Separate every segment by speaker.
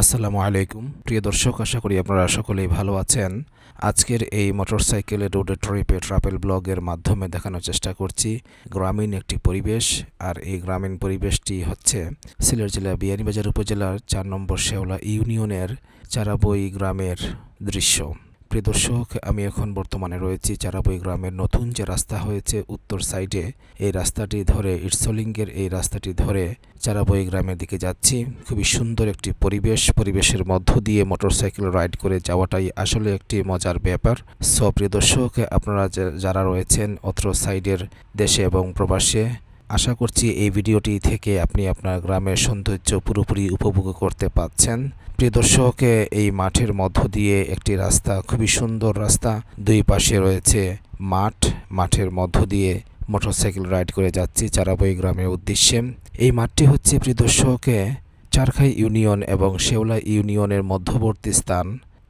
Speaker 1: আসসালামু আলাইকুম প্রিয় দর্শক, আশা করি আপনারা সকলেই ভালো আছেন। আজকের এই মোটরসাইকেলে রোড ট্রিপে ট্রাভেল ব্লগের মাধ্যমে দেখানোর চেষ্টা করছি গ্রামীণ একটি পরিবেশ। আর এই গ্রামীণ পরিবেশটি হচ্ছে সিলেট জেলা বিয়ানীবাজার উপজেলার ৪ নম্বর শেওলা ইউনিয়নের চারাবই গ্রামের দৃশ্য। প্রিয় দর্শক, আমি এখন বর্তমানে রয়েছি চারাবই গ্রামের নতুন যে রাস্তা হয়েছে উত্তর সাইডে, এই রাস্তাটি ধরে ইটসলিঙ্গের এই রাস্তাটি ধরে চারাবই গ্রামের দিকে যাচ্ছি। খুবই সুন্দর একটি পরিবেশের মধ্য দিয়ে মোটরসাইকেল রাইড করে যাওয়াটাই আসলে একটি মজার ব্যাপার। সো প্রিয় দর্শক, আপনারা যারা রয়েছেন অত্র সাইডের দেশে এবং প্রবাসে, আশা করছি এই ভিডিওটি থেকে আপনি আপনার গ্রামের সৌন্দর্য পুরোপুরি উপভোগ করতে পাচ্ছেন। প্রিয় দর্শক, এই মাঠের মধ্য দিয়ে একটি রাস্তা, খুবই সুন্দর রাস্তা, দুই পাশে রয়েছে মাঠের মধ্য দিয়ে মোটরসাইকেল রাইড করে যাচ্ছি চারাবই গ্রামের উদ্দেশ্যে। এই মাঠটি হচ্ছে প্রিয় দর্শক চারখাই ইউনিয়ন এবং শেওলা ইউনিয়নের মধ্যবর্তী স্থান।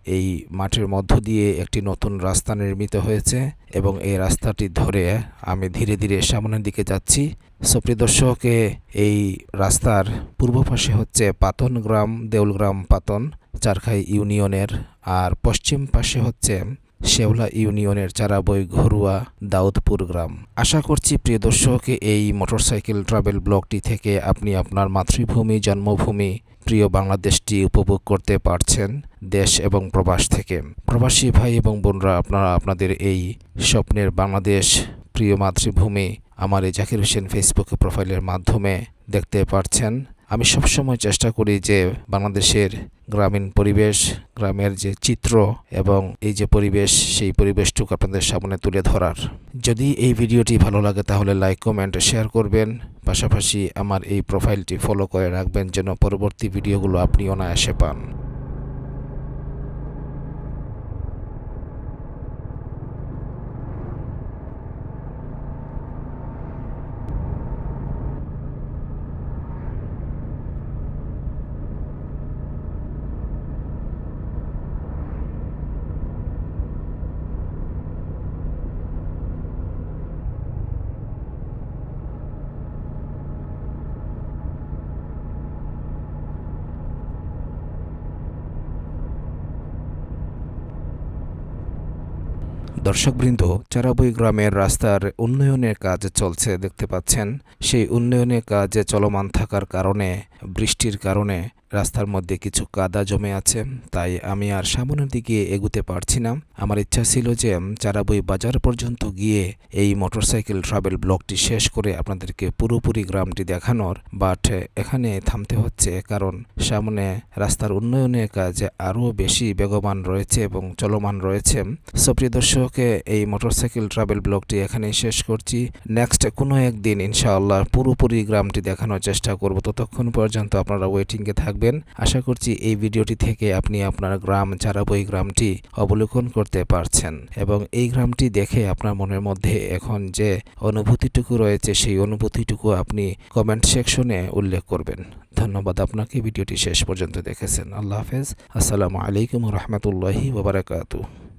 Speaker 1: এই মাঠের মধ্য দিয়ে একটি নতুন রাস্তা নির্মিত হয়েছে এবং এই রাস্তাটি ধরে আমি ধীরে ধীরে সামনের দিকে যাচ্ছি। সো প্রিয় দর্শক, এই রাস্তার পূর্ব পাশে হচ্ছে পাতন গ্রাম, দেউলগ্রাম পাতন চারখাই ইউনিয়নের, আর পশ্চিম পাশে হচ্ছে শেওলা ইউনিয়নের চারাবই ঘরুয়া দাউদপুর গ্রাম। আশা করছি প্রিয় দর্শক, এই মোটরসাইকেল ট্রাভেল ব্লগটি থেকে আপনি আপনার মাতৃভূমি, জন্মভূমি, প্রিয় বাংলাদেশটি উপভোগ করতে পারছেন দেশ এবং প্রবাস থেকে। প্রবাসী ভাই এবং বোনরা, আপনারা আপনাদের এই স্বপ্নের বাংলাদেশ, প্রিয় মাতৃভূমি আমার এই জাকির হোসেন ফেসবুক প্রোফাইলের মাধ্যমে দেখতে পারছেন। আমি সবসময় চেষ্টা করি যে বাংলাদেশের গ্রামীণ পরিবেশ, গ্রামের যে চিত্র এবং এই যে পরিবেশ, সেই পরিবেশটুকু আপনাদের সামনে তুলে ধরার। যদি এই ভিডিওটি ভালো লাগে তাহলে লাইক, কমেন্ট, শেয়ার করবেন। পাশাপাশি আমার এই প্রোফাইলটি ফলো করে রাখবেন যেন পরবর্তী ভিডিওগুলো আপনি অনায়াসে পান। দর্শকবৃন্দ, চারাবই গ্রামের রাস্তার উন্নয়নের কাজ চলছে দেখতে পাচ্ছেন। সেই উন্নয়নের কাজ চলমান থাকার কারণে, বৃষ্টির কারণে রাস্তার মধ্যে কিছু কাদা জমে আছে, তাই আমি আর সামনের দিকে এগুতে পারছি না। আমার ইচ্ছা ছিল যে চারাবই বাজার পর্যন্ত গিয়ে এই মোটরসাইকেল ট্রাভেল ব্লগটি শেষ করে আপনাদেরকে পুরোপুরি গ্রামটি দেখানোর, বাট এখানে থামতে হচ্ছে কারণ সামনে রাস্তার উন্নয়নের কাজ আরও বেশি বেগবান রয়েছে এবং চলমান রয়েছে। সো প্রিয় দর্শক, এই মোটরসাইকেল ট্রাভেল ব্লগটি এখানেই শেষ করছি। নেক্সট কোনো একদিন ইনশাআল্লাহ পুরোপুরি গ্রামটি দেখানোর চেষ্টা করব। ততক্ষণ পর্যন্ত আপনারা ওয়েটিংয়ে থাকবেন। আশা করছি এই ভিডিওটি থেকে আপনি আপনার গ্রাম চারাবই গ্রামটি অবলোকন করতে পারছেন এবং এই গ্রামটি দেখে আপনার মনের মধ্যে এখন যে অনুভূতিটুকু রয়েছে সেই অনুভূতিটুকু আপনি কমেন্ট সেকশনে উল্লেখ করবেন। ধন্যবাদ আপনাকে ভিডিওটি শেষ পর্যন্ত দেখেছেন। আল্লাহ হাফেজ। আসসালামু আলাইকুম রহমতুল্লাহি ওয়া বারাকাতুহু।